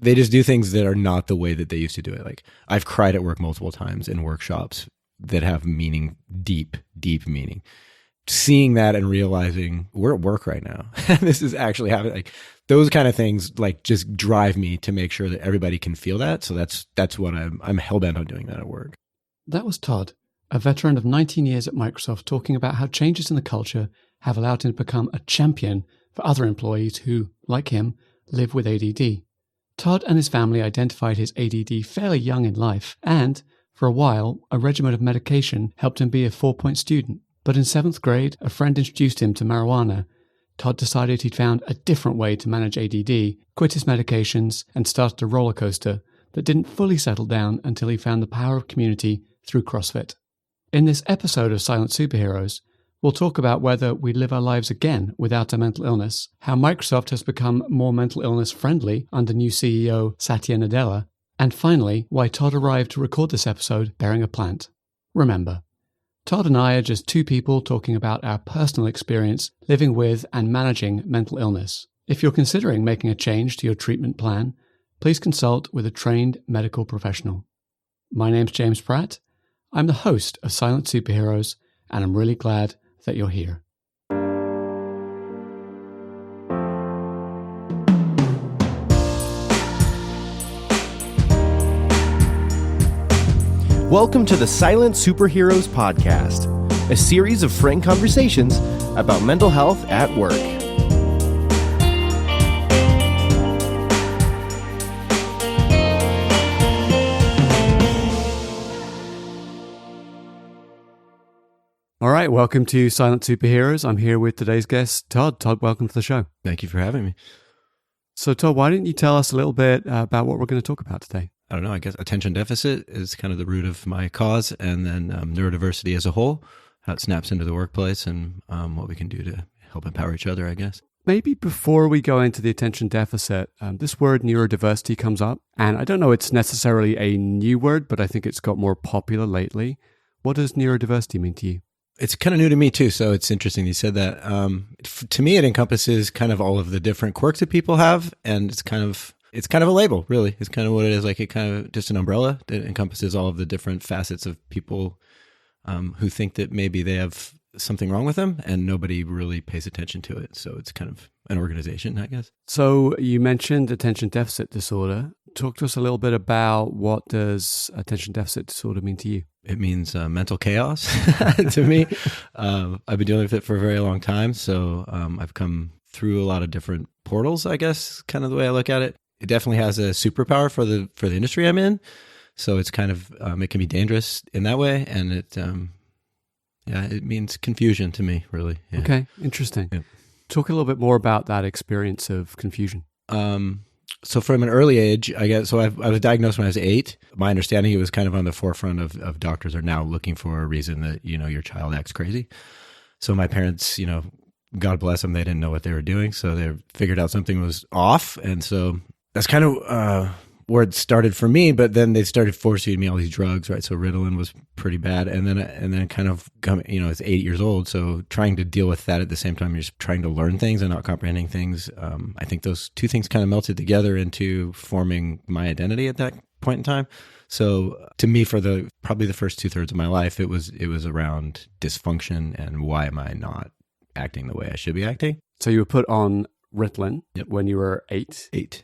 they just do things that are not the way that they used to do it. Like I've cried at work multiple times in workshops that have meaning, deep meaning. Seeing that and realizing we're at work right now. This is actually happening. Like those kind of things like just drive me to make sure that everybody can feel that. So that's what I'm hell-bent on doing that at work. That was Todd, a veteran of 19 years at Microsoft, talking about how changes in the culture have allowed him to become a champion for other employees who, like him, live with ADD. Todd and his family identified his ADD fairly young in life, and, for a while, a regimen of medication helped him be a 4-point student. But in 7th grade, a friend introduced him to marijuana. Todd decided he'd found a different way to manage ADD, quit his medications, and started a roller coaster that didn't fully settle down until he found the power of community through CrossFit. In this episode of Silent Superheroes, we'll talk about whether we live our lives again without a mental illness, how Microsoft has become more mental illness friendly under new CEO Satya Nadella, and finally, why Todd arrived to record this episode bearing a plant. Remember, Todd and I are just two people talking about our personal experience living with and managing mental illness. If you're considering making a change to your treatment plan, please consult with a trained medical professional. My name's James Pratt. I'm the host of Silent Superheroes, and I'm really glad that you're here. Welcome to the Silent Superheroes podcast, a series of frank conversations about mental health at work. All right, welcome to Silent Superheroes. I'm here with today's guest, Todd. Todd, welcome to the show. Thank you for having me. So, Todd, why didn't you tell us a little bit about what we're going to talk about today? I don't know, I guess attention deficit is kind of the root of my cause, and then neurodiversity as a whole, how it snaps into the workplace, and what we can do to help empower each other, I guess. Maybe before we go into the attention deficit, this word neurodiversity comes up, and I don't know it's necessarily a new word, but I think it's got more popular lately. What does neurodiversity mean to you? It's kind of new to me too, so it's interesting you said that. To me, it encompasses kind of all of the different quirks that people have, and it's kind of a label, really. It's kind of what it is, like it kind of just an umbrella that encompasses all of the different facets of people who think that maybe they have something wrong with them and nobody really pays attention to it. So it's kind of an organization, I guess. So you mentioned attention deficit disorder. Talk to us a little bit about what does attention deficit disorder mean to you? It means mental chaos to me. I've been dealing with it for a very long time. So I've come through a lot of different portals, I guess, kind of the way I look at it. It definitely has a superpower for the industry I'm in. So it's kind of, it can be dangerous in that way. And it means confusion to me, really. Yeah. Okay, interesting. Yeah. Talk a little bit more about that experience of confusion. So from an early age, I guess, I was diagnosed when I was 8. My understanding, it was kind of on the forefront of doctors are now looking for a reason that, your child acts crazy. So my parents, God bless them, they didn't know what they were doing. So they figured out something was off. And so that's kind of where it started for me, but then they started forcing me all these drugs, right? So Ritalin was pretty bad. And then kind of, it's 8 years old. So trying to deal with that at the same time, you're just trying to learn things and not comprehending things. I think those two things kind of melted together into forming my identity at that point in time. So to me, for probably the first 2/3 of my life, it was around dysfunction and why am I not acting the way I should be acting. So you were put on Ritalin when you were 8? 8.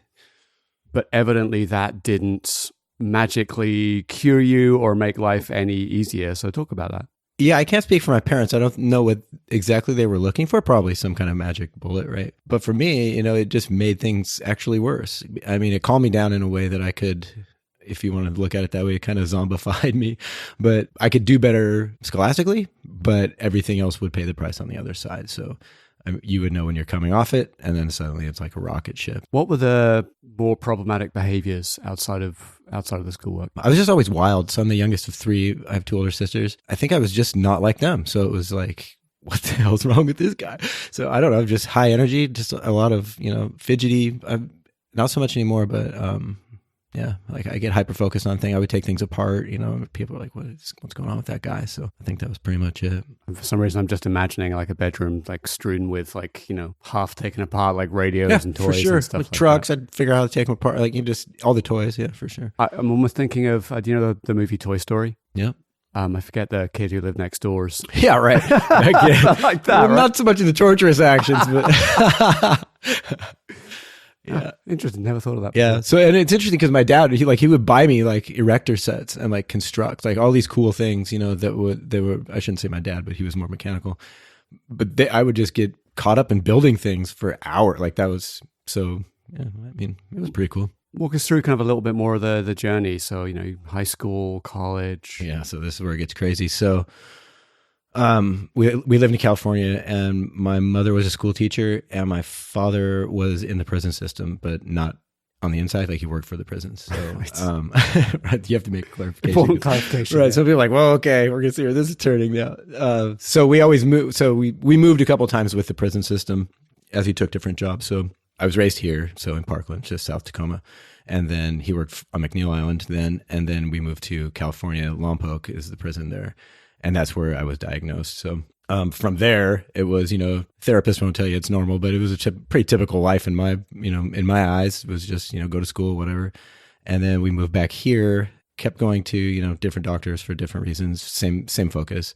But evidently that didn't magically cure you or make life any easier. So talk about that. Yeah, I can't speak for my parents. I don't know what exactly they were looking for. Probably some kind of magic bullet, right? But for me, it just made things actually worse. I mean, it calmed me down in a way that I could, if you want to look at it that way, it kind of zombified me. But I could do better scholastically, but everything else would pay the price on the other side. So you would know when you're coming off it, and then suddenly it's like a rocket ship. What were the more problematic behaviors outside of the schoolwork? I was just always wild. So I'm the youngest of 3. I have 2 older sisters. I think I was just not like them. So it was like, what the hell's wrong with this guy? So I don't know, just high energy, just a lot of, fidgety. Not so much anymore, but Yeah. Like I get hyper focused on things. I would take things apart, people are like, what's going on with that guy? So I think that was pretty much it. And for some reason, I'm just imagining like a bedroom, like strewn with like, half taken apart, like radios and toys for sure. and stuff with like trucks, that. I'd figure out how to take them apart. Like all the toys. Yeah, for sure. I'm almost thinking of, do you know the movie Toy Story? Yeah. I forget the kid who lived next door's. Yeah, right. Like that, well, right? Not so much in the torturous actions, but yeah. Interesting. Never thought of that. Yeah. So, and it's interesting because my dad, he would buy me like erector sets and like construct like all these cool things, they were, I shouldn't say my dad, but he was more mechanical, but I would just get caught up in building things for hours. Like that was so, yeah, I mean, it was pretty cool. Walk us through kind of a little bit more of the journey. So, high school, college. Yeah. So this is where it gets crazy. So, we lived in California, and my mother was a school teacher, and my father was in the prison system, but not on the inside. Like he worked for the prisons. So, right, you have to make a clarification. Important clarification. Right. Yeah. Some people are like, well, okay, we're gonna see where this is turning now. So we always moved. So we moved a couple times with the prison system as he took different jobs. So I was raised here, so in Parkland, just South Tacoma. And then he worked on McNeil Island then. And then we moved to California. Lompoc is the prison there. And that's where I was diagnosed. So from there, it was, therapists won't tell you it's normal, but it was a pretty typical life in my eyes. It was just, go to school, whatever. And then we moved back here, kept going to, different doctors for different reasons, same focus.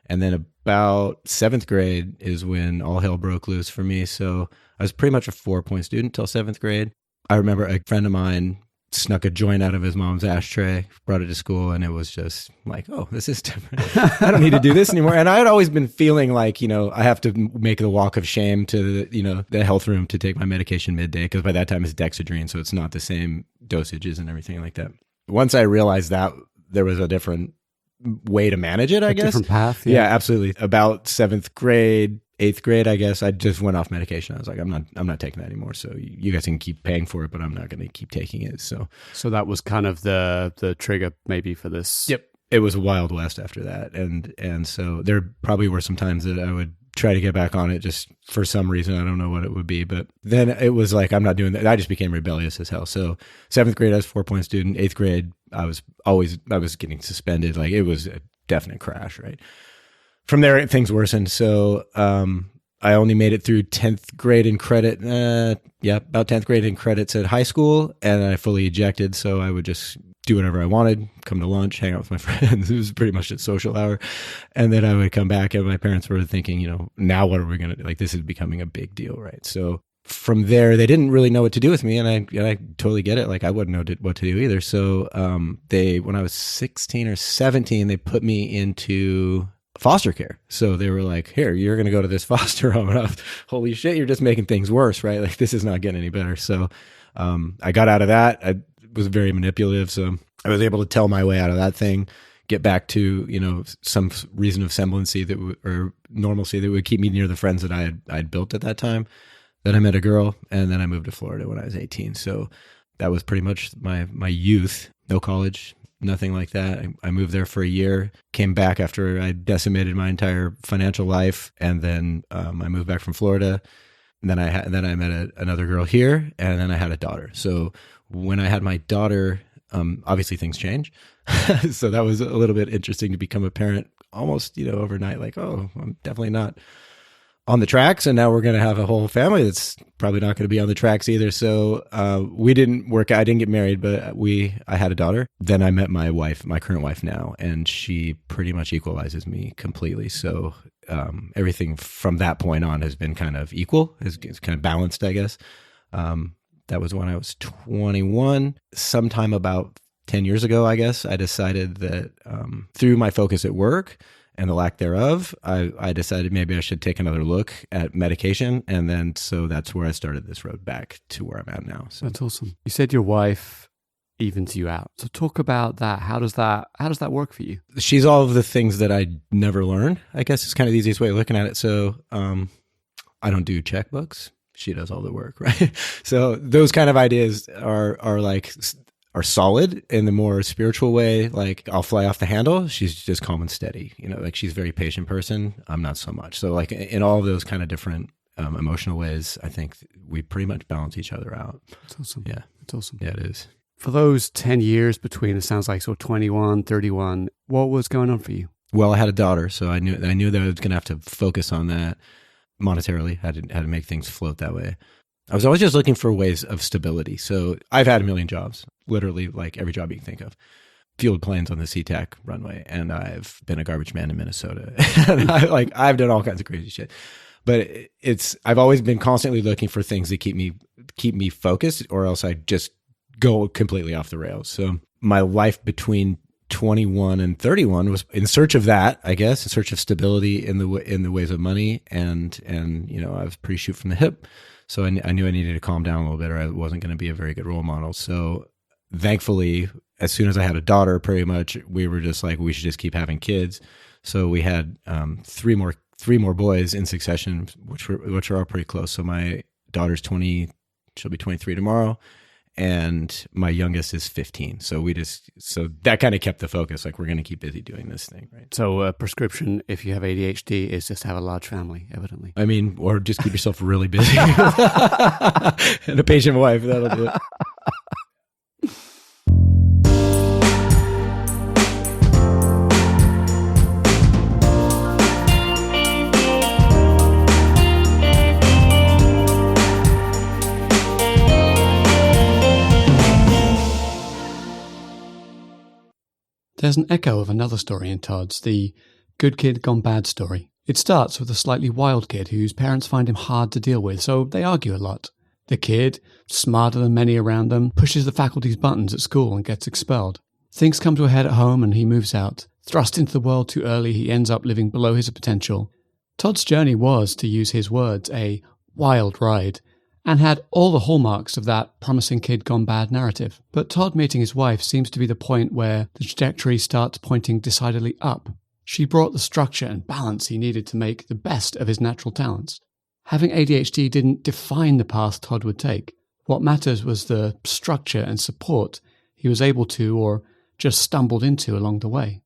And then about 7th grade is when all hell broke loose for me. So I was pretty much a 4-point student till 7th grade. I remember a friend of mine snuck a joint out of his mom's ashtray, brought it to school, and it was just like, oh, this is different. I don't need to do this anymore. And I had always been feeling like, I have to make the walk of shame to the health room to take my medication midday, because by that time it's Dexedrine, so it's not the same dosages and everything like that. Once I realized that there was a different way to manage it, I guess. Different path. Yeah, absolutely. About 7th grade, 8th grade, I guess, I just went off medication. I was like, I'm not taking that anymore. So you guys can keep paying for it, but I'm not going to keep taking it. So that was kind of the trigger maybe for this. Yep. It was a Wild West after that. And so there probably were some times that I would try to get back on it just for some reason. I don't know what it would be, but then it was like, I'm not doing that. I just became rebellious as hell. So 7th grade, I was a 4-point student. 8th grade, I was getting suspended. Like it was a definite crash, right? From there, things worsened. So I only made it through 10th grade in credit. About 10th grade in credits at high school, and I fully ejected. So I would just do whatever I wanted, come to lunch, hang out with my friends. It was pretty much a social hour. And then I would come back, and my parents were thinking, now what are we going to do? Like, this is becoming a big deal, right? So from there, they didn't really know what to do with me, and I totally get it. Like, I wouldn't know what to do either. So when I was 16 or 17, they put me into foster care. So they were like, here, you're going to go to this foster home. And I was, holy shit, you're just making things worse, right? Like, this is not getting any better. So I got out of that. I was very manipulative. So I was able to tell my way out of that thing, get back to, some reason of semblancy or normalcy that would keep me near the friends that I had built at that time. Then I met a girl, and then I moved to Florida when I was 18. So that was pretty much my youth. No college, nothing like that. I moved there for a year, came back after I decimated my entire financial life, and then I moved back from Florida. And then I met another girl here, and then I had a daughter. So when I had my daughter, obviously things change. So that was a little bit interesting to become a parent almost, overnight. Like, oh, I'm definitely not on the tracks, and now we're going to have a whole family that's probably not going to be on the tracks either. So we didn't work. I didn't get married, but I had a daughter. Then I met my wife, my current wife now, and she pretty much equalizes me completely. So everything from that point on has been kind of equal, is kind of balanced, I guess. That was when I was 21. Sometime about 10 years ago, I guess, I decided that through my focus at work and the lack thereof, I decided maybe I should take another look at medication. And then, so that's where I started this road back to where I'm at now. So that's awesome. You said your wife evens you out. So talk about that. How does that work for you? She's all of the things that I never learned, I guess is kind of the easiest way of looking at it. So I don't do checkbooks. She does all the work, right? So those kind of ideas are solid in the more spiritual way. Like, I'll fly off the handle. She's just calm and steady. Like, she's a very patient person. I'm not so much. So like in all of those kind of different emotional ways, I think we pretty much balance each other out. That's awesome. Yeah. That's awesome. Yeah, it is. For those 10 years between, it sounds like, so 21, 31, what was going on for you? Well, I had a daughter, so I knew that I was going to have to focus on that monetarily, had to make things float that way. I was always just looking for ways of stability. So I've had a million jobs, literally like every job you can think of. Fueled planes on the SeaTac runway, and I've been a garbage man in Minnesota. And I've done all kinds of crazy shit. But I've always been constantly looking for things that keep me focused, or else I just go completely off the rails. So my life between 21 and 31 was in search of that, I guess, in search of stability in the ways of money, and I was pretty shoot from the hip. So I knew I needed to calm down a little bit, or I wasn't going to be a very good role model. So thankfully, as soon as I had a daughter, pretty much we were just like, we should just keep having kids. So we had three more boys in succession, which are all pretty close. So my daughter's 20, she'll be 23 tomorrow, and my youngest is 15. So that kind of kept the focus. Like, we're going to keep busy doing this thing, right? So a prescription, if you have ADHD, is just have a large family, evidently. I mean, or just keep yourself really busy and a patient wife. That'll do it. There's an echo of another story in Todd's, the good kid gone bad story. It starts with a slightly wild kid whose parents find him hard to deal with, so they argue a lot. The kid, smarter than many around them, pushes the faculty's buttons at school and gets expelled. Things come to a head at home and he moves out. Thrust into the world too early, he ends up living below his potential. Todd's journey was, to use his words, a wild ride, and had all the hallmarks of that promising kid gone bad narrative. But Todd meeting his wife seems to be the point where the trajectory starts pointing decidedly up. She brought the structure and balance he needed to make the best of his natural talents. Having ADHD didn't define the path Todd would take. What matters was the structure and support he was able to, or just stumbled into along the way.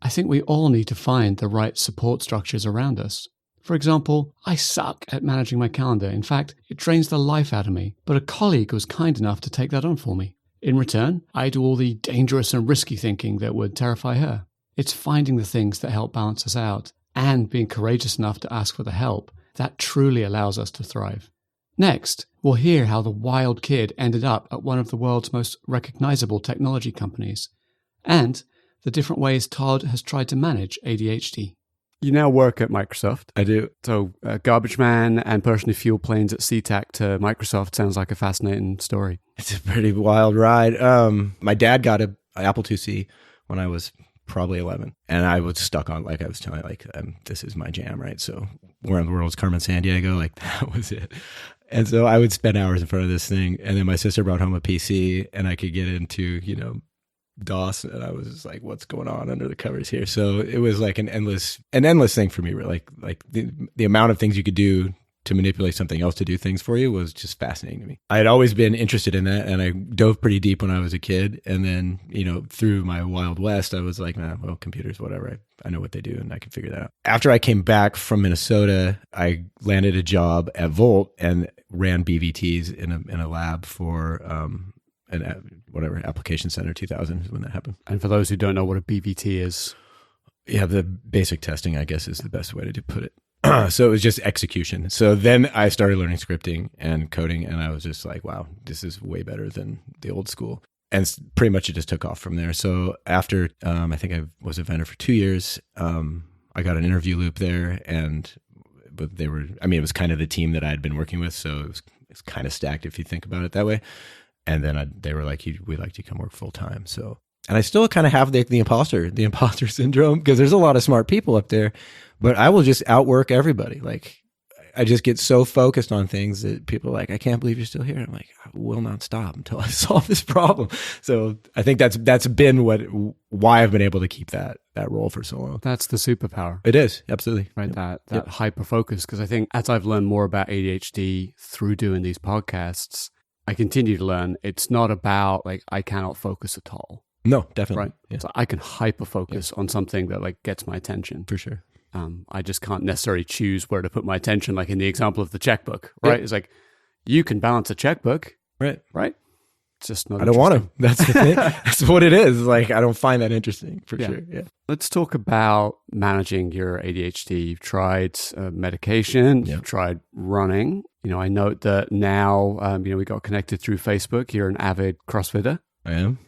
I think we all need to find the right support structures around us. For example, I suck at managing my calendar. In fact, it drains the life out of me, but a colleague was kind enough to take that on for me. In return, I do all the dangerous and risky thinking that would terrify her. It's finding the things that help balance us out and being courageous enough to ask for the help that truly allows us to thrive. Next, we'll hear how the wild kid ended up at one of the world's most recognizable technology companies, and the different ways Todd has tried to manage ADHD. You now work at Microsoft. I do. So garbage man and person who fueled planes at SeaTac to Microsoft sounds like a fascinating story. It's a pretty wild ride. My dad got an Apple IIc when I was probably 11, and I was stuck on, like I was telling you, this is my jam, right? So Where in the World is Carmen Sandiego? Like, that was it. And so I would spend hours in front of this thing, and then my sister brought home a PC, and I could get into, DOS, and I was just like, what's going on under the covers here? So it was like an endless thing for me, really. Like the amount of things you could do to manipulate something else to do things for you was just fascinating to me. I had always been interested in that, and I dove pretty deep when I was a kid. And then, through my Wild West, I was like, well, computers, whatever. I know what they do, and I can figure that out. After I came back from Minnesota, I landed a job at Volt and ran BVTs in a lab for Application Center 2000 is when that happened. And for those who don't know what a BVT is, yeah, the basic testing, I guess, is the best way to put it. So it was just execution. So then I started learning scripting and coding, and I was just like, wow, this is way better than the old school. And pretty much it just took off from there. So after, I think I was a vendor for 2 years, I got an interview loop there, but it was kind of the team that I had been working with. So it's kind of stacked if you think about it that way. And then they were like, we'd like you to come work full time. So, and I still kind of have the imposter syndrome, because there's a lot of smart people up there, but I will just outwork everybody. Like, I just get so focused on things that people are like, I can't believe you're still here. I'm like, I will not stop until I solve this problem. So I think that's been why I've been able to keep that role for so long. That's the superpower. It is, absolutely. Right, that hyper focus. Because I think as I've learned more about ADHD through doing these podcasts, I continue to learn it's not about like, I cannot focus at all. No, definitely. Right. Yeah. So I can hyper focus on something that like gets my attention. For sure. I just can't necessarily choose where to put my attention. Like in the example of the checkbook, right? It's like, you can balance a checkbook. Right. Right. just not I don't want to. interesting. That's the thing. That's what it is. Like, I don't find that interesting for sure. Yeah. Let's talk about managing your ADHD. You've tried medication, you've tried running. I note that now, we got connected through Facebook. You're an avid CrossFitter. I am.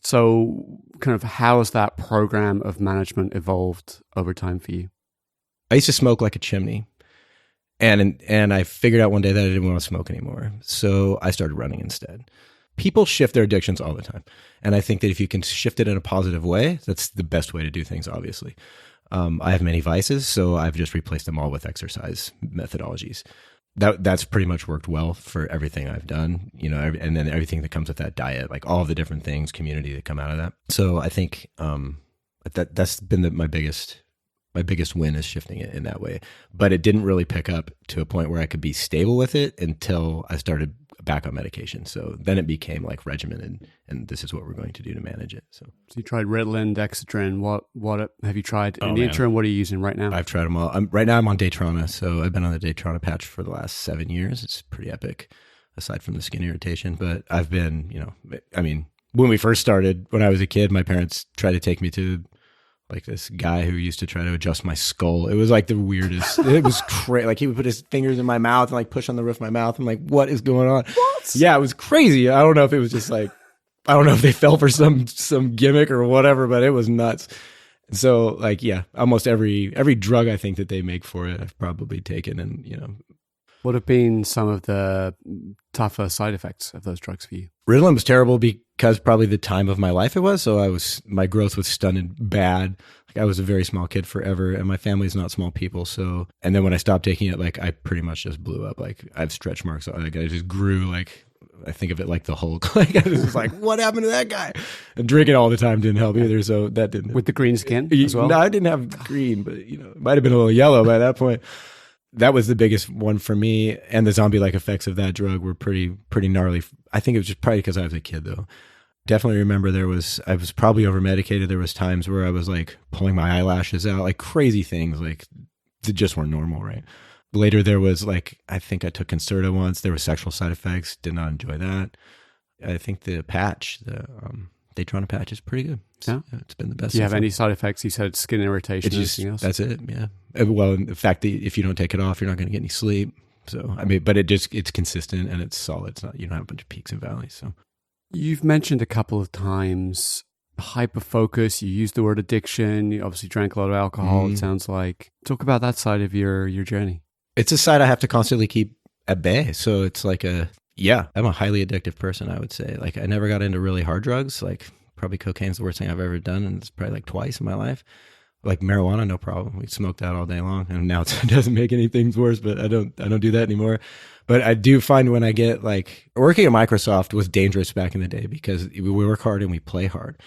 So kind of how has that program of management evolved over time for you? I used to smoke like a chimney. And I figured out one day that I didn't want to smoke anymore. So I started running instead. People shift their addictions all the time. And I think that if you can shift it in a positive way, that's the best way to do things, obviously. I have many vices, so I've just replaced them all with exercise methodologies. That's pretty much worked well for everything I've done, and then everything that comes with that diet, like all of the different things, community that come out of that. So I think that's been my biggest win is shifting it in that way. But it didn't really pick up to a point where I could be stable with it until I started back on medication. So then it became like regimen, and this is what we're going to do to manage it. So you tried Ritalin, Dexedrine. What have you tried in the interim? What are you using right now? I've tried them all. Right now I'm on Daytrona. So I've been on the Daytrona patch for the last 7 years. It's pretty epic, aside from the skin irritation. But I've been, when we first started, when I was a kid, my parents tried to take me to like this guy who used to try to adjust my skull. It was like the weirdest. It was crazy. Like he would put his fingers in my mouth and like push on the roof of my mouth. I'm like, what is going on? What? Yeah, it was crazy. I don't know if it was just like, I don't know if they fell for some gimmick or whatever, but it was nuts. So like, yeah, almost every drug I think that they make for it, I've probably taken. And what have been some of the tougher side effects of those drugs for you? Ritalin was terrible because probably the time of my life it was. So my growth was stunted bad. Like I was a very small kid forever, and my family's not small people. So, and then when I stopped taking it, like I pretty much just blew up. Like I have stretch marks. Like I just grew. Like I think of it like the Hulk. Like I was just like, what happened to that guy? And drinking all the time didn't help either. So that didn't. With the green skin as well? No, I didn't have green, but it might have been a little yellow by that point. That was the biggest one for me, and the zombie-like effects of that drug were pretty gnarly. I think it was just probably because I was a kid, though. Definitely remember I was probably over-medicated. There was times where I was like pulling my eyelashes out, like crazy things, like that just weren't normal, right? Later, there was like, I think I took Concerta once. There were sexual side effects. Did not enjoy that. I think the patch, the Daytrona patch is pretty good. Yeah. It's been the best. Do you have any side effects? You said skin irritation. Anything else? That's it. Yeah. Well, the fact that if you don't take it off, you're not going to get any sleep. So, but it's consistent and it's solid. It's not, you don't have a bunch of peaks and valleys. So you've mentioned a couple of times hyper focus. You used the word addiction. You obviously drank a lot of alcohol. It sounds like. Talk about that side of your journey. It's a side I have to constantly keep at bay. So it's like I'm a highly addictive person, I would say. Like I never got into really hard drugs. Like probably cocaine's the worst thing I've ever done. And it's probably like twice in my life. Like marijuana, no problem. We smoked that all day long, and now it doesn't make anything worse. But I don't do that anymore. But I do find when I get like working at Microsoft was dangerous back in the day because we work hard and we play hard,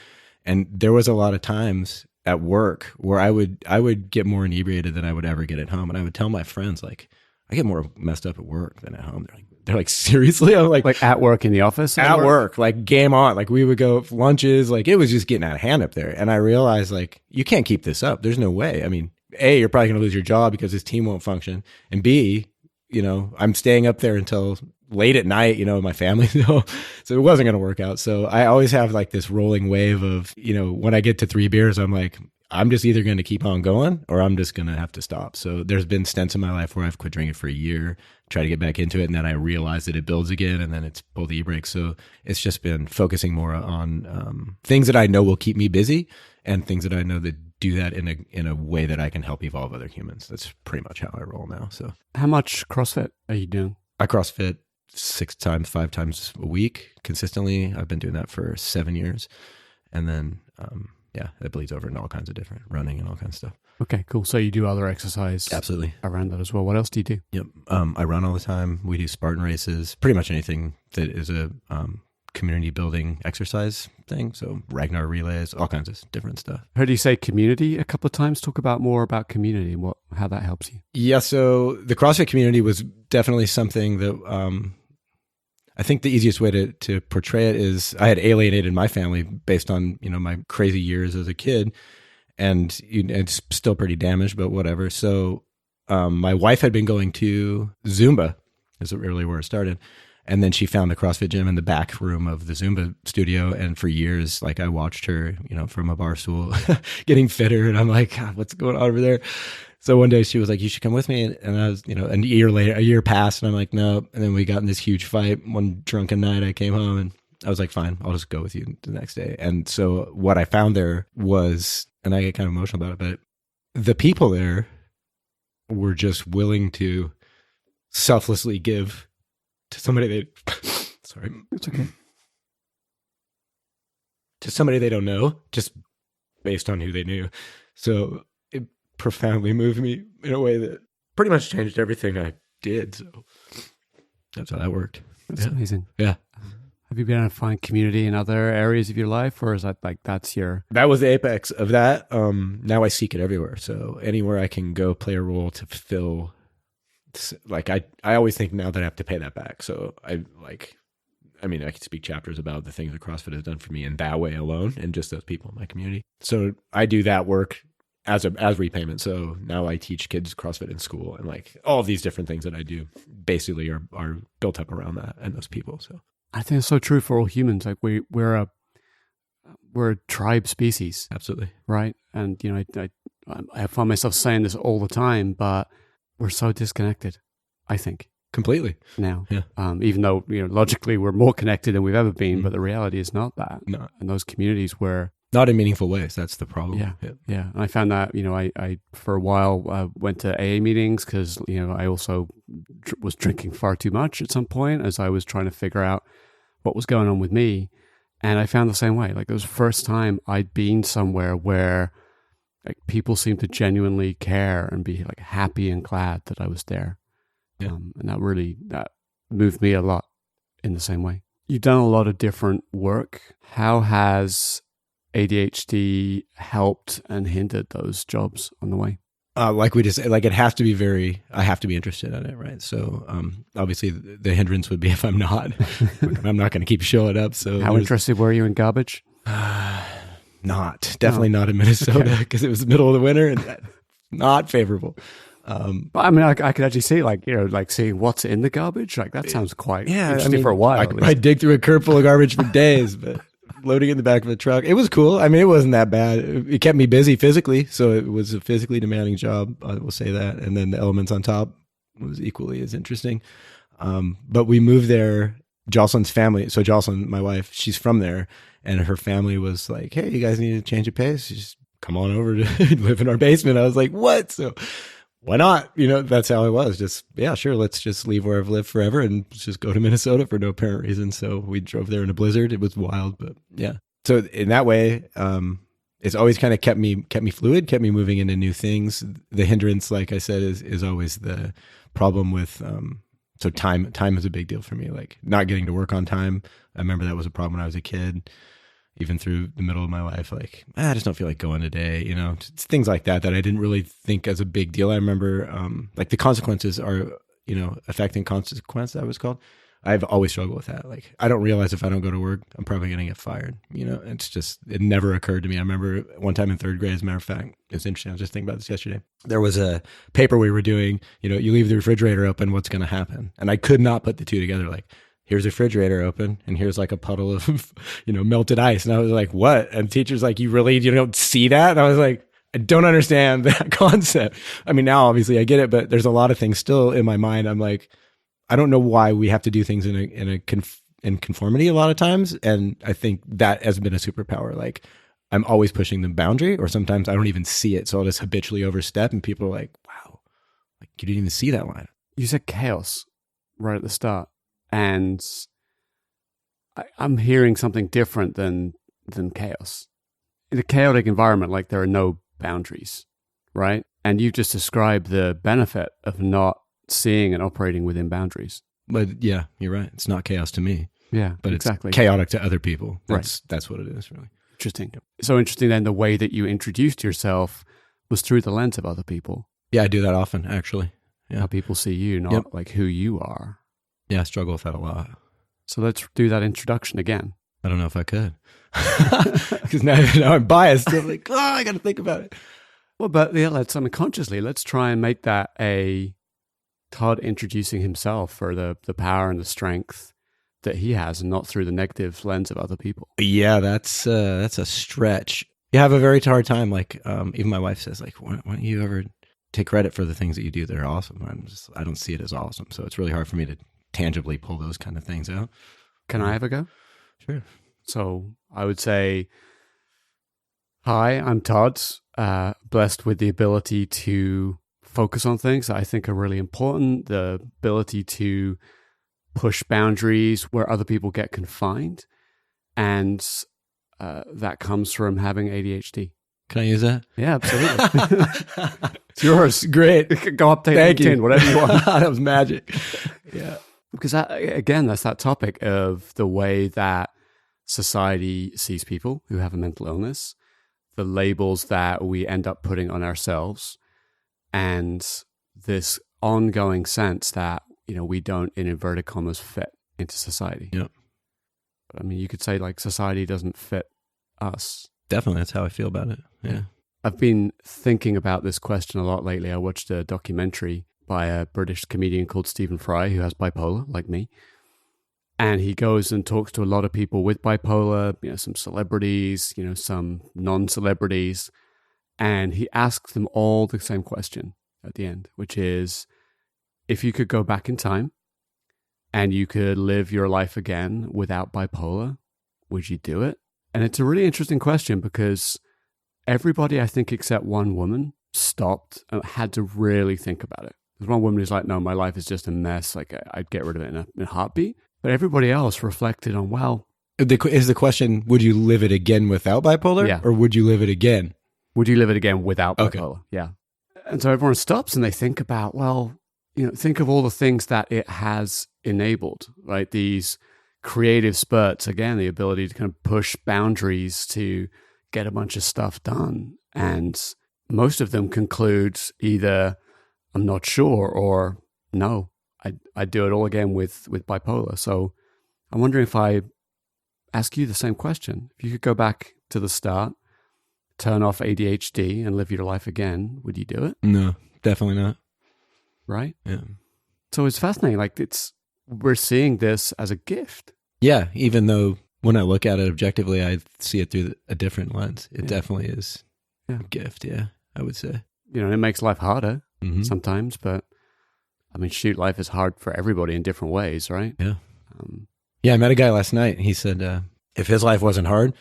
and there was a lot of times at work where I would get more inebriated than I would ever get at home, and I would tell my friends like I get more messed up at work than at home. They're like, seriously? I'm like at work in the office? At work, like game on. Like we would go for lunches. Like it was just getting out of hand up there. And I realized like, you can't keep this up. There's no way. I mean, A, you're probably going to lose your job because this team won't function. And B, I'm staying up there until late at night, my family. So it wasn't going to work out. So I always have like this rolling wave of, when I get to 3 beers, I'm like, I'm just either going to keep on going or I'm just going to have to stop. So there's been stints in my life where I've quit drinking for a year, try to get back into it. And then I realize that it builds again and then it's pull the e-brake. So it's just been focusing more on things that I know will keep me busy and things that I know that do that in a way that I can help evolve other humans. That's pretty much how I roll now. So how much CrossFit are you doing? I CrossFit 5 times a week consistently. I've been doing that for 7 years. And then, that bleeds over into all kinds of different running and all kinds of stuff. Okay, cool. So you do other exercise absolutely around that as well. What else do you do? Yep. I run all the time. We do Spartan races, pretty much anything that is a community building exercise thing. So Ragnar relays, all kinds of different stuff. Heard you say community a couple of times. Talk more about community and how that helps you. Yeah. So the CrossFit community was definitely something that I think the easiest way to portray it is I had alienated my family based on, my crazy years as a kid, and it's still pretty damaged, but whatever. So my wife had been going to Zumba is really where it started. And then she found a CrossFit gym in the back room of the Zumba studio. And for years, like I watched her, from a bar stool getting fitter. And I'm like, God, what's going on over there? So one day she was like, you should come with me. And I was, a year passed and I'm like, no. And then we got in this huge fight. One drunken night I came home and I was like, fine, I'll just go with you the next day. And so what I found there was, and I get kind of emotional about it, but the people there were just willing to selflessly give to somebody sorry. It's okay. To somebody they don't know, just based on who they knew. So it profoundly moved me in a way that pretty much changed everything I did. So that's how that worked. That's amazing. Yeah. Have you been able to find community in other areas of your life, or is that That was the apex of that. Now I seek it everywhere. So anywhere I can go play a role to fulfill, like I always think now that I have to pay that back. So I could speak chapters about the things that CrossFit has done for me in that way alone, and just those people in my community. So I do that work as repayment. So now I teach kids CrossFit in school, and like all of these different things that I do basically are built up around that and those people. So I think it's so true for all humans. Like we're a tribe species. Absolutely. Right. And, I find myself saying this all the time, but we're so disconnected, I think. Completely. Now. Yeah. Even though, logically we're more connected than we've ever been, but the reality is not that. No. And those communities were... Not in meaningful ways. That's the problem. Yeah. And I found that, I for a while went to AA meetings because, I also was drinking far too much at some point as I was trying to figure out what was going on with me. And I found the same way. Like it was the first time I'd been somewhere where like people seemed to genuinely care and be like happy and glad that I was there. Yeah. And that moved me a lot in the same way. You've done a lot of different work. How has ADHD helped and hindered those jobs on the way? Like we just like it has to be I have to be interested in it, right? So obviously the hindrance would be if I'm not. I'm not going to keep showing up. So how interested were you in garbage? Definitely not in Minnesota because it was the middle of the winter and not favorable. But I mean, I could actually see like seeing what's in the garbage. Like that sounds quite interesting for a while. I dig through a curb full of garbage for days, but loading in the back of the truck, it was cool. I mean, it wasn't that bad. It kept me busy physically, so it was a physically demanding job. I will say that. And then the elements on top was equally as interesting. But we moved there. Jocelyn's family. So Jocelyn, my wife, she's from there, and her family was like, "Hey, you guys need to change of pace. Just come on over to live in our basement." I was like, "What?" So why not? That's how it was. Just, yeah, sure. Let's just leave where I've lived forever and just go to Minnesota for no apparent reason. So we drove there in a blizzard. It was wild, but yeah. So in that way, it's always kind of kept me fluid, kept me moving into new things. The hindrance, like I said, is always the problem with, so time is a big deal for me. Like not getting to work on time. I remember that was a problem when I was a kid. Even through the middle of my life, like, I just don't feel like going today, it's things like that I didn't really think as a big deal. I remember, like the consequences are, affecting consequence, that was called. I've always struggled with that. Like, I don't realize if I don't go to work, I'm probably going to get fired. It's just, it never occurred to me. I remember one time in third grade, as a matter of fact, it's interesting. I was just thinking about this yesterday. There was a paper we were doing, you leave the refrigerator open, what's going to happen? And I could not put the two together. Like, here's a refrigerator open and here's like a puddle of, melted ice. And I was like, what? And teacher's like, you don't see that? And I was like, I don't understand that concept. I mean, now obviously I get it, but there's a lot of things still in my mind. I'm like, I don't know why we have to do things in conformity a lot of times. And I think that has been a superpower. Like I'm always pushing the boundary, or sometimes I don't even see it. So I'll just habitually overstep and people are like, wow, like you didn't even see that line. You said chaos right at the start. And I'm hearing something different than chaos. In a chaotic environment, like there are no boundaries, right? And you've just described the benefit of not seeing and operating within boundaries. But yeah, you're right. It's not chaos to me. Yeah, but exactly. It's chaotic to other people. That's what it is, really. Interesting. Yep. So interesting then the way that you introduced yourself was through the lens of other people. Yeah, I do that often, actually. Yeah. How people see you, not like who you are. Yeah, I struggle with that a lot. So let's do that introduction again. I don't know if I could. Because now I'm biased. So I'm like, I got to think about it. Well, but yeah, consciously, let's try and make that a Todd introducing himself for the power and the strength that he has and not through the negative lens of other people. Yeah, that's a stretch. You have a very hard time. Like, even my wife says, like, why don't you ever take credit for the things that you do that are awesome? I don't see it as awesome. So it's really hard for me to tangibly pull those kind of things out. Can I have a go? Sure. So I would say, hi, I'm Todd, blessed with the ability to focus on things that I think are really important, the ability to push boundaries where other people get confined. And that comes from having ADHD. Can I use that? Yeah, absolutely. It's yours. Great. Go up to LinkedIn, whatever you want. That was magic. Yeah. Because that's that topic of the way that society sees people who have a mental illness, the labels that we end up putting on ourselves, and this ongoing sense that, we don't, in inverted commas, fit into society. Yeah. I mean, you could say like society doesn't fit us. Definitely. That's how I feel about it. Yeah. I've been thinking about this question a lot lately. I watched a documentary by a British comedian called Stephen Fry, who has bipolar, like me. And he goes and talks to a lot of people with bipolar, some celebrities, some non-celebrities. And he asks them all the same question at the end, which is, if you could go back in time and you could live your life again without bipolar, would you do it? And it's a really interesting question because everybody, I think, except one woman, stopped and had to really think about it. There's one woman who's like, no, my life is just a mess. Like, I'd get rid of it in a heartbeat. But everybody else reflected on, well... Is the question, would you live it again without bipolar? Yeah. Or would you live it again? Would you live it again without bipolar? Okay. Yeah. And so everyone stops and they think about, well, think of all the things that it has enabled, right? These creative spurts, again, the ability to kind of push boundaries to get a bunch of stuff done. And most of them conclude either, I'm not sure, or no, I'd do it all again with bipolar. So I'm wondering if I ask you the same question. If you could go back to the start, turn off ADHD and live your life again, would you do it? No, definitely not. Right? Yeah. So it's fascinating. Like, we're seeing this as a gift. Yeah, even though when I look at it objectively, I see it through a different lens. It definitely is a gift, yeah, I would say. It makes life harder sometimes, but I mean, shoot, life is hard for everybody in different ways, right? Yeah. I met a guy last night. He said, if his life wasn't hard,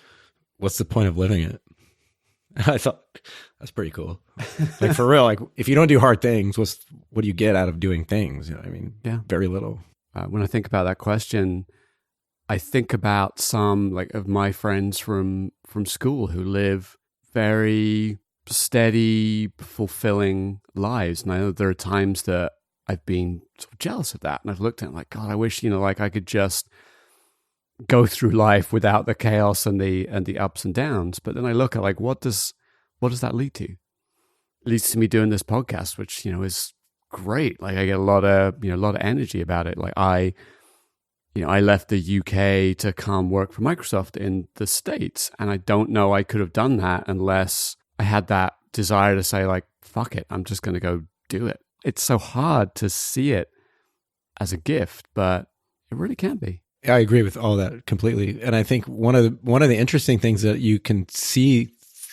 what's the point of living it? I thought, that's pretty cool. Like, for real, like, if you don't do hard things, what do you get out of doing things? I mean, very little. When I think about that question, I think about some of my friends from school who live very steady, fulfilling lives. And I know there are times that I've been sort of jealous of that. And I've looked at it like, God, I wish, I could just go through life without the chaos and the ups and downs. But then I look at what does that lead to? It leads to me doing this podcast, which, is great. Like, I get a lot of energy about it. Like, I left the UK to come work for Microsoft in the States. And I don't know I could have done that unless I had that desire to say, like, fuck it, I'm just going to go do it. It's so hard to see it as a gift, but it really can be. I agree with all that completely. And I think one of the interesting things that you can see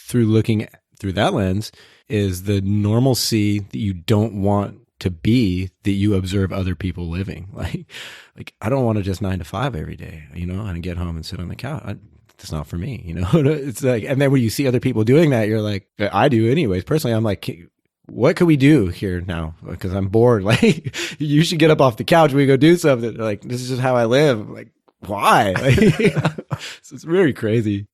through looking through that lens is the normalcy that you don't want to be, that you observe other people living. Like I don't want to just 9 to 5 every day, and get home and sit on the couch. That's not for me, It's like, and then when you see other people doing that, you're like, I do anyways. Personally, I'm like, what can we do here now? Because I'm bored. Like, you should get up off the couch. We go do something. They're like, this is just how I live. I'm like, why? So it's very crazy.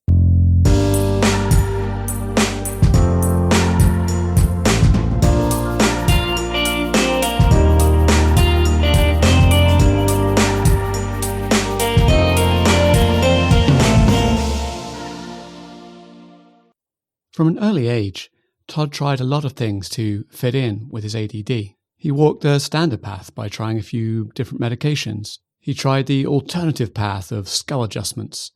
From an early age, Todd tried a lot of things to fit in with his ADD. He walked the standard path by trying a few different medications. He tried the alternative path of skull adjustments.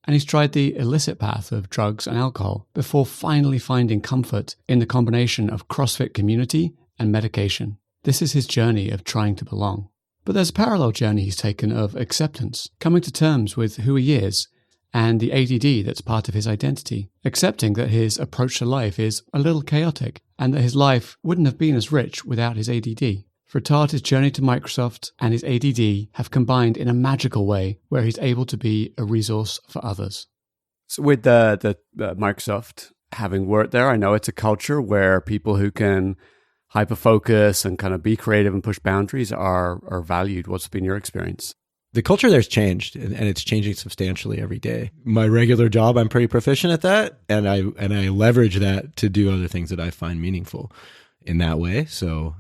And he's tried the illicit path of drugs and alcohol before finally finding comfort in the combination of CrossFit community and medication. This is his journey of trying to belong. But there's a parallel journey he's taken of acceptance, coming to terms with who he is and the ADD that's part of his identity, accepting that his approach to life is a little chaotic and that his life wouldn't have been as rich without his ADD. For Todd, his journey to Microsoft and his ADD have combined in a magical way where he's able to be a resource for others. So with the Microsoft, having worked there, I know it's a culture where people who can hyper-focus and kind of be creative and push boundaries are valued. What's been your experience? The culture there's changed, and it's changing substantially every day. My regular job, I'm pretty proficient at that, and I leverage that to do other things that I find meaningful in that way. So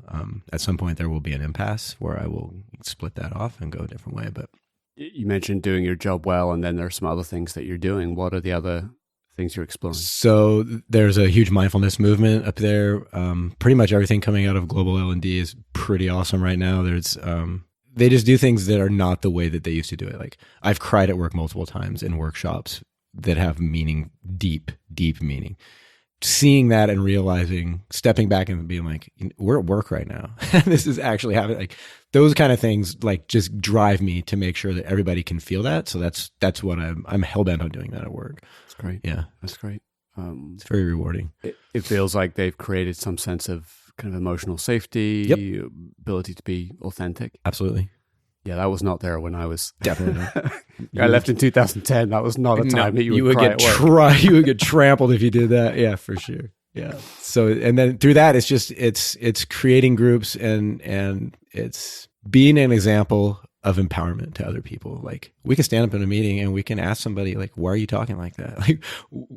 at some point there will be an impasse where I will split that off and go a different way. But you mentioned doing your job well, and then there's some other things that you're doing. What are the other things you're exploring? So there's a huge mindfulness movement up there. Pretty much everything coming out of global L&D is pretty awesome right now. There's they just do things that are not the way that they used to do it. Like I've cried at work multiple times in workshops that have meaning, deep meaning. Seeing that and realizing, stepping back and being like, we're at work right now. This is actually happening. Like those kind of things, like just drive me to make sure that everybody can feel that. So that's what I'm hell bent on doing that at work. That's great. Yeah, that's great. It's very rewarding. It feels like they've created some sense of kind of emotional safety, Yep. ability to be authentic. Absolutely. Yeah, that was not there when I was Definitely not. I left in 2010. That was not a time that you would cry get at work. you would get trampled if you did that. Yeah, for sure. Yeah. So and then through that, it's just it's creating groups and it's being an example of empowerment to other people. Like we can stand up in a meeting and we can ask somebody like, why are you talking like that? Like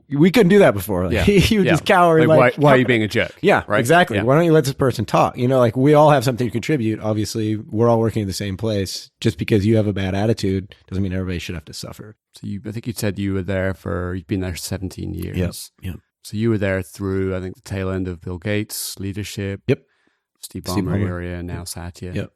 we couldn't do that before. Like you would just cower. Like why are you being a jerk? Yeah, right. Exactly. Yeah. Why don't you let this person talk? You know, like we all have something to contribute. Obviously we're all working in the same place. Just because you have a bad attitude doesn't mean everybody should have to suffer. So I think you said you've been there 17 years. Yep. So you were there through, I think, the tail end of Bill Gates' leadership. Yep. Steve Ballmer area, now Satya. Yep.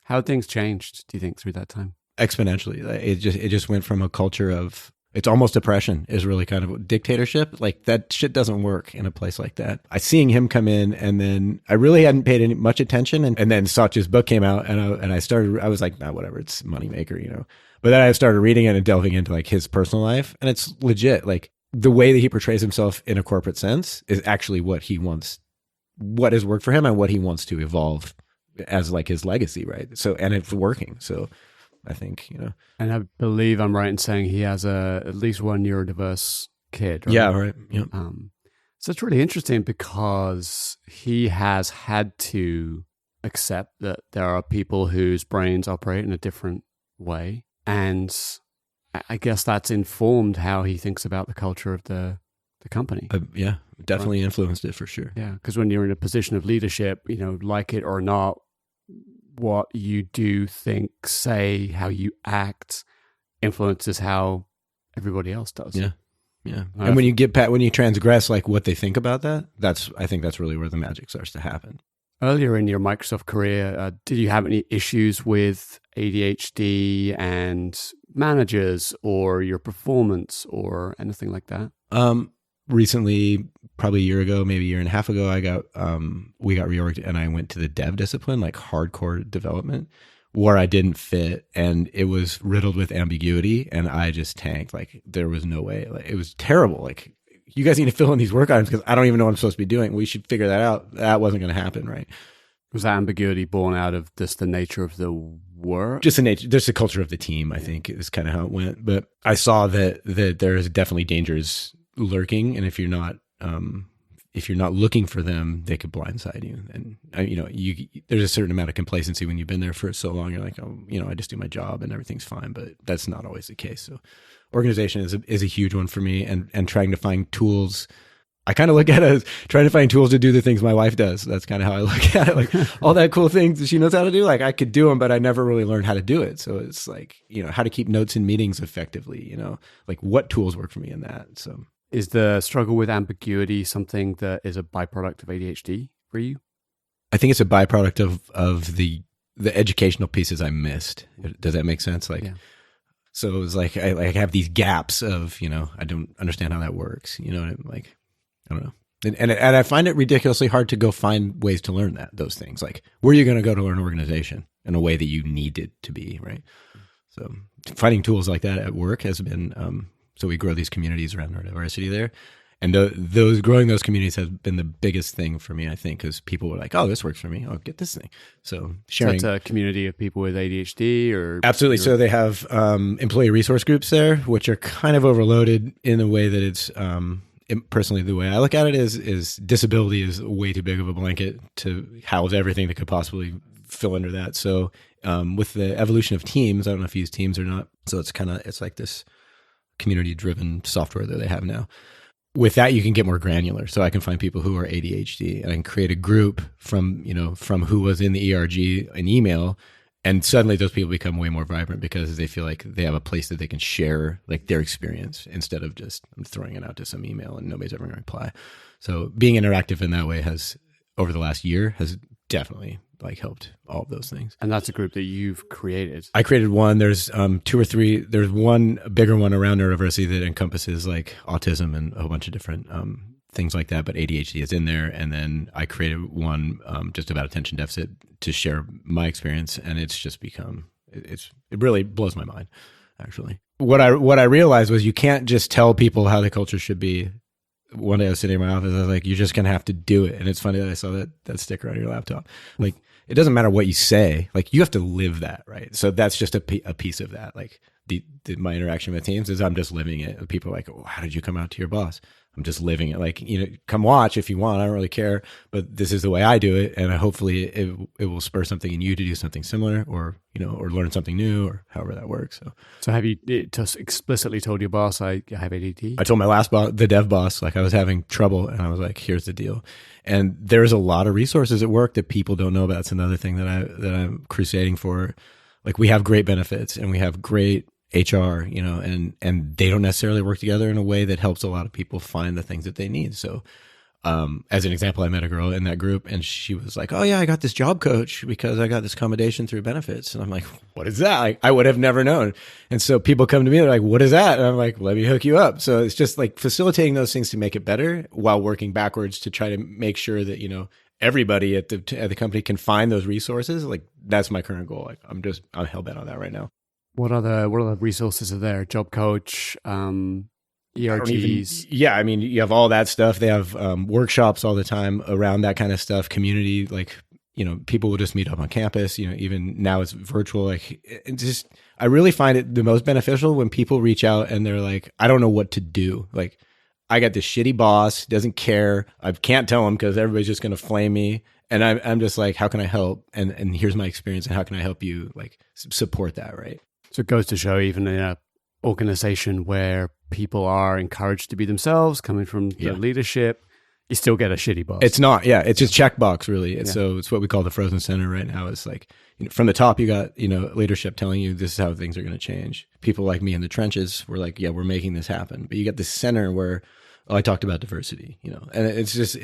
How have things changed, do you think, through that time? Exponentially. It just went from a culture of, it's almost oppression is really kind of dictatorship. Like that shit doesn't work in a place like that. Seeing him come in, and then I really hadn't paid much attention. And then Satya's book came out, and I was like, nah, whatever, it's moneymaker, you know. But then I started reading it and delving into like his personal life, and it's legit. Like the way that he portrays himself in a corporate sense is actually what he wants, what has worked for him and what he wants to evolve as like his legacy, right? So, and it's working. So I think, you know. And I believe I'm right in saying he has at least one neurodiverse kid, right? Yeah, right. Yep. So it's really interesting because he has had to accept that there are people whose brains operate in a different way. And I guess that's informed how he thinks about the culture of the company. Yeah, definitely influenced it for sure. Yeah, because when you're in a position of leadership, you know, like it or not, what you do, think, say, how you act influences how everybody else does. Yeah. Yeah. And when you transgress like what they think about that, I think that's really where the magic starts to happen. Earlier in your Microsoft career, did you have any issues with ADHD and managers or your performance or anything like that? Recently, probably a year ago, maybe a year and a half ago, we got reorged and I went to the dev discipline, like hardcore development, where I didn't fit, and it was riddled with ambiguity, and I just tanked. Like there was no way. Like it was terrible. Like you guys need to fill in these work items because I don't even know what I'm supposed to be doing. We should figure that out. That wasn't going to happen, right? Was that ambiguity born out of just the nature of the work? Just the culture of the team, I think, is kind of how it went. But I saw that there is definitely dangers lurking, and if you're not looking for them, they could blindside you. And there's a certain amount of complacency when you've been there for so long. You're like, oh, I just do my job and everything's fine, but that's not always the case. So, organization is a huge one for me, and trying to find tools. I kind of look at it as trying to find tools to do the things my wife does. That's kind of how I look at it. Like all that cool things that she knows how to do, like I could do them, but I never really learned how to do it. So it's like, how to keep notes in meetings effectively, like what tools work for me in that. So is the struggle with ambiguity something that is a byproduct of ADHD for you? I think it's a byproduct of the educational pieces I missed. Does that make sense? Like, yeah. So it was like, I have these gaps of, I don't understand how that works. Like, I don't know. And I find it ridiculously hard to go find ways to learn those things. Like, where are you going to go to learn organization? in a way that you need it to be, right? So finding tools like that at work has been, so we grow these communities around our diversity there. And growing those communities has been the biggest thing for me, I think, because people were like, oh, this works for me. I'll get this thing. So sharing. So it's a community of people with ADHD or? Absolutely. So they have employee resource groups there, which are kind of overloaded in a way that it's, personally, the way I look at it is disability is way too big of a blanket to house everything that could possibly fill under that. So with the evolution of Teams, I don't know if you use Teams or not. So it's like this community-driven software that they have now. With that, you can get more granular. So I can find people who are ADHD and I can create a group from who was in the ERG an email. And suddenly those people become way more vibrant because they feel like they have a place that they can share like their experience instead of just throwing it out to some email and nobody's ever going to reply. So being interactive in that way has, over the last year, has definitely like helped all of those things. And that's a group that you've created. I created one. There's 2 or 3. There's one bigger one around neurodiversity that encompasses like autism and a whole bunch of different things like that. But ADHD is in there. And then I created one just about attention deficit to share my experience. And it's just become, it really blows my mind, actually. What I realized was you can't just tell people how the culture should be. One day I was sitting in my office, I was like, you're just going to have to do it. And it's funny that I saw that sticker on your laptop. Like, it doesn't matter what you say, like you have to live that, right? So that's just a piece of that. Like my interaction with teams is I'm just living it. People are like, oh, how did you come out to your boss? I'm just living it. Like, come watch if you want. I don't really care, but this is the way I do it. And hopefully it will spur something in you to do something similar or learn something new or however that works. So have you just explicitly told your boss, I have ADD? I told my last boss, the dev boss, like I was having trouble and I was like, here's the deal. And there's a lot of resources at work that people don't know about. It's another thing that I'm crusading for. Like we have great benefits and we have great HR, and they don't necessarily work together in a way that helps a lot of people find the things that they need. So, as an example, I met a girl in that group and she was like, oh yeah, I got this job coach because I got this accommodation through benefits. And I'm like, what is that? Like, I would have never known. And so people come to me, they're like, what is that? And I'm like, let me hook you up. So it's just like facilitating those things to make it better while working backwards to try to make sure that, everybody at the company can find those resources. Like that's my current goal. Like I'm hell bent on that right now. What other resources are there? Job coach, ERGs? I mean, you have all that stuff. They have workshops all the time around that kind of stuff. Community, like, people will just meet up on campus. Even now it's virtual. Like, I really find it the most beneficial when people reach out and they're like, I don't know what to do. Like, I got this shitty boss, doesn't care. I can't tell him because everybody's just going to flame me. And I'm just like, how can I help? And here's my experience and how can I help you like support that, right? So it goes to show even in an organization where people are encouraged to be themselves, coming from the leadership, you still get a shitty boss. It's not, it's just checkbox really. So it's what we call the frozen center right now. It's like, from the top, you got, leadership telling you this is how things are going to change. People like me in the trenches were like, yeah, we're making this happen. But you got this center where, I talked about diversity, and it's just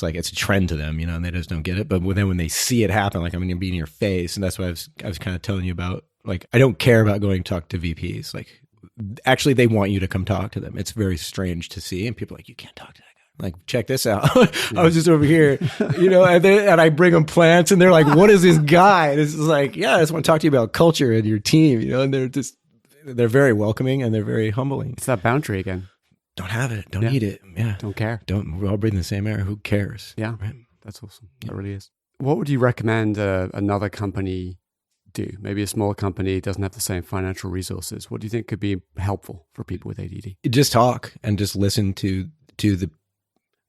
like, it's a trend to them, and they just don't get it. But then when they see it happen, like I'm going to be in your face. And that's what I was kind of telling you about. Like, I don't care about going to talk to VPs. Like, actually, they want you to come talk to them. It's very strange to see. And people are like, you can't talk to that guy. Like, check this out. I was just over here, and I bring them plants and they're like, what is this guy? And it's like, yeah, I just want to talk to you about culture and your team, and they're very welcoming and they're very humbling. It's that boundary again. Don't have it. Don't need it. Yeah. Don't care. We're all breathing the same air. Who cares? Yeah. Right. That's awesome. Yeah. That really is. What would you recommend another company do? Maybe a smaller company doesn't have the same financial resources. What do you think could be helpful for people with ADD? Just talk and just listen to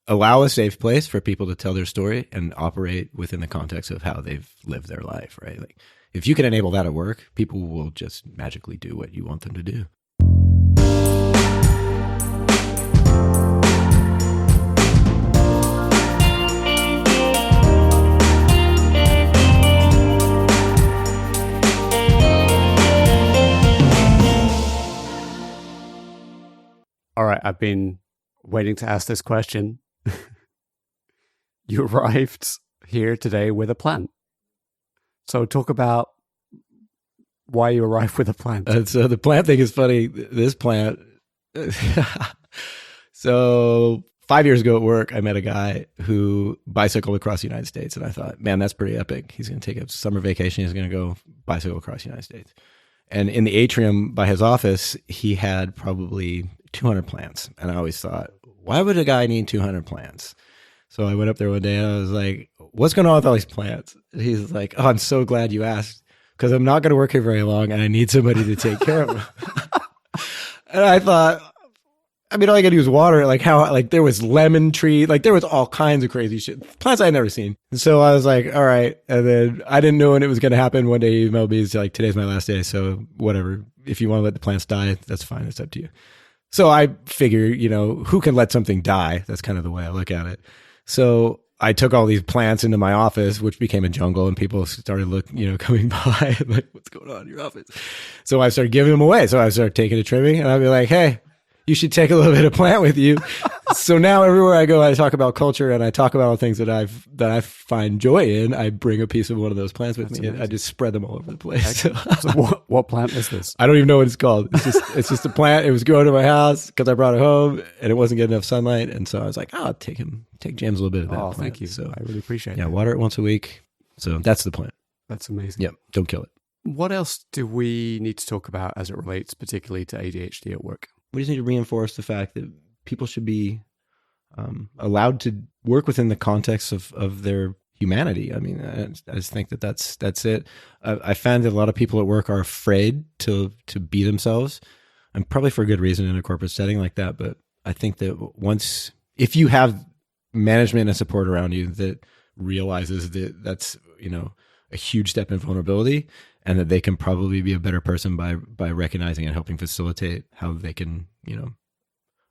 allow a safe place for people to tell their story and operate within the context of how they've lived their life, right? Like if you can enable that at work, people will just magically do what you want them to do. All right, I've been waiting to ask this question. You arrived here today with a plan. So talk about why you arrived with a plant. So the plant thing is funny. This plant. So 5 years ago at work, I met a guy who bicycled across the United States. And I thought, man, that's pretty epic. He's going to take a summer vacation. He's going to go bicycle across the United States. And in the atrium by his office, he had probably 200 plants. And I always thought, why would a guy need 200 plants? So I went up there one day and I was like, what's going on with all these plants? And he's like, oh, I'm so glad you asked because I'm not going to work here very long and I need somebody to take care of them. And I thought, I mean, all I got to do is water. Like there was lemon tree, like there was all kinds of crazy shit, plants I'd never seen. And so I was like, all right. And then I didn't know when it was going to happen. One day he emailed me, he's like, today's my last day. So whatever, if you want to let the plants die, that's fine. It's up to you. So I figure, who can let something die? That's kind of the way I look at it. So I took all these plants into my office, which became a jungle, and people started coming by like, what's going on in your office? So I started giving them away. So I started taking a trimming and I'd be like, hey, you should take a little bit of plant with you. So now everywhere I go, I talk about culture and I talk about all things that I find joy in. I bring a piece of one of those plants with me and I just spread them all over the place. So what plant is this? I don't even know what it's called. It's just a plant. It was growing in my house because I brought it home and it wasn't getting enough sunlight. And so I was like, oh, I'll take James a little bit of that. Oh, plant. thank you. So I really appreciate it. Yeah, water it once a week. So that's the plant. That's amazing. Yep. Don't kill it. What else do we need to talk about as it relates particularly to ADHD at work? We just need to reinforce the fact that people should be allowed to work within the context of their humanity. I mean, I just think that's it. I found that a lot of people at work are afraid to be themselves, and probably for a good reason in a corporate setting like that. But I think that if you have management and support around you that realizes that that's a huge step in vulnerability, and that they can probably be a better person by recognizing and helping facilitate how they can,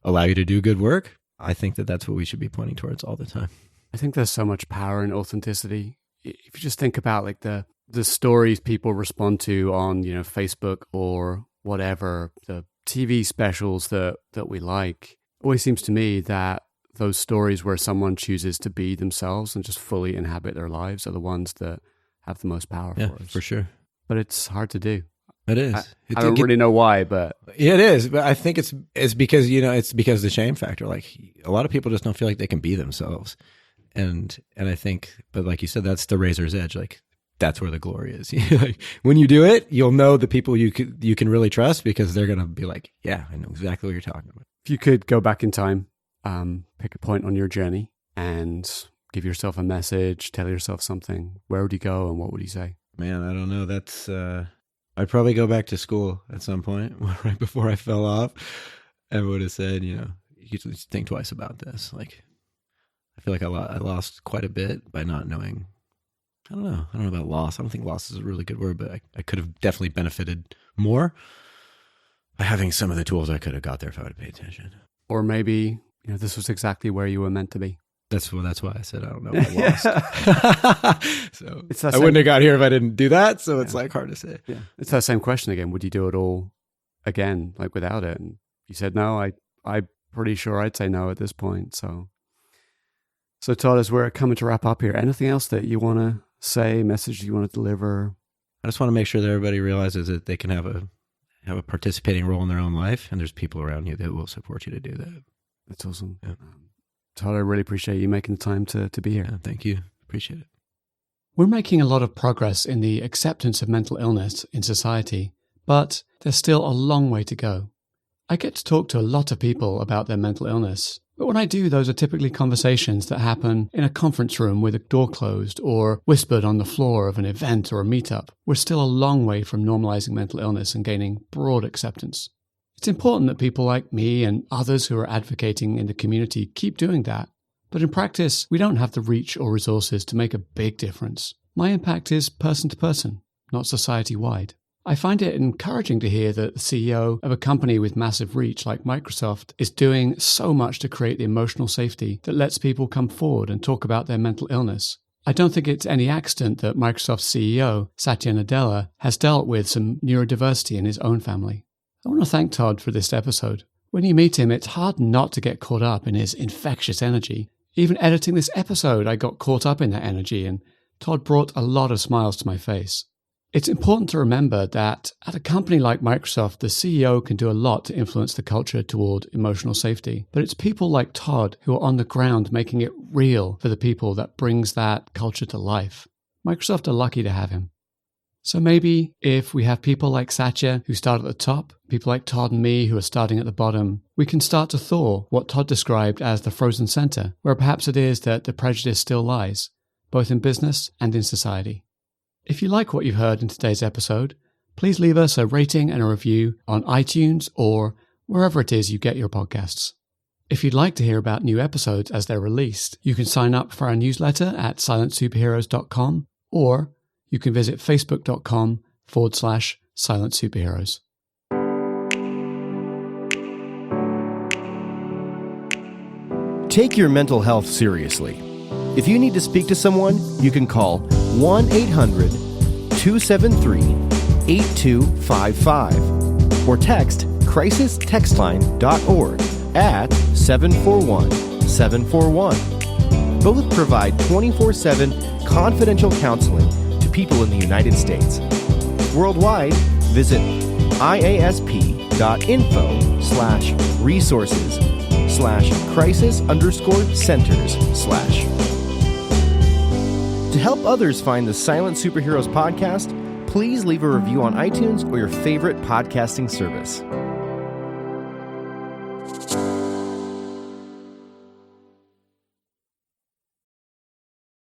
allow you to do good work. I think that that's what we should be pointing towards all the time. I think there's so much power in authenticity. If you just think about like the stories people respond to on, Facebook or whatever, the TV specials that we like, it always seems to me that those stories where someone chooses to be themselves and just fully inhabit their lives are the ones that have the most power for us. For sure. But it's hard to do. It is. I don't really know why, but it is. But I think it's because it's because of the shame factor. Like a lot of people just don't feel like they can be themselves, and I think, but like you said, that's the razor's edge. Like that's where the glory is. Like when you do it, you'll know the people you can really trust because they're gonna be like, yeah, I know exactly what you're talking about. If you could go back in time, pick a point on your journey and give yourself a message, tell yourself something, where would you go and what would you say? Man, I don't know. That's I'd probably go back to school at some point right before I fell off and would have said, you should think twice about this. Like, I feel like I lost quite a bit by not knowing. I don't know about loss. I don't think loss is a really good word, but I could have definitely benefited more by having some of the tools I could have got there if I would have paid attention. Or maybe, this was exactly where you were meant to be. That's why I said I don't know if I lost. So I wouldn't have got here if I didn't do that. So it's like hard to say. Yeah, it's that same question again. Would you do it all again, like without it? And you said no. I'm pretty sure I'd say no at this point. So Todd, as we're coming to wrap up here, anything else that you want to say, message you want to deliver? I just want to make sure that everybody realizes that they can have a participating role in their own life, and there's people around you that will support you to do that. That's awesome. Yeah. Todd, I really appreciate you making the time to be here. Yeah, thank you. Appreciate it. We're making a lot of progress in the acceptance of mental illness in society, but there's still a long way to go. I get to talk to a lot of people about their mental illness, but when I do, those are typically conversations that happen in a conference room with a door closed or whispered on the floor of an event or a meetup. We're still a long way from normalizing mental illness and gaining broad acceptance. It's important that people like me and others who are advocating in the community keep doing that. But in practice, we don't have the reach or resources to make a big difference. My impact is person to person, not society-wide. I find it encouraging to hear that the CEO of a company with massive reach like Microsoft is doing so much to create the emotional safety that lets people come forward and talk about their mental illness. I don't think it's any accident that Microsoft's CEO, Satya Nadella, has dealt with some neurodiversity in his own family. I want to thank Todd for this episode. When you meet him, it's hard not to get caught up in his infectious energy. Even editing this episode, I got caught up in that energy, and Todd brought a lot of smiles to my face. It's important to remember that at a company like Microsoft, the CEO can do a lot to influence the culture toward emotional safety. But it's people like Todd who are on the ground making it real for the people that brings that culture to life. Microsoft are lucky to have him. So maybe if we have people like Satya who start at the top, people like Todd and me who are starting at the bottom, we can start to thaw what Todd described as the frozen center, where perhaps it is that the prejudice still lies, both in business and in society. If you like what you've heard in today's episode, please leave us a rating and a review on iTunes or wherever it is you get your podcasts. If you'd like to hear about new episodes as they're released, you can sign up for our newsletter at silentsuperheroes.com, or you can visit facebook.com/silentsuperheroes. Take your mental health seriously. If you need to speak to someone, you can call 1-800-273-8255 or text crisistextline.org at 741-741. Both provide 24/7 confidential counseling to people in the United States. Worldwide, visit iasp.info/resources/crisis_centers/. To help others find the Silent Superheroes podcast, please leave a review on iTunes or your favorite podcasting service.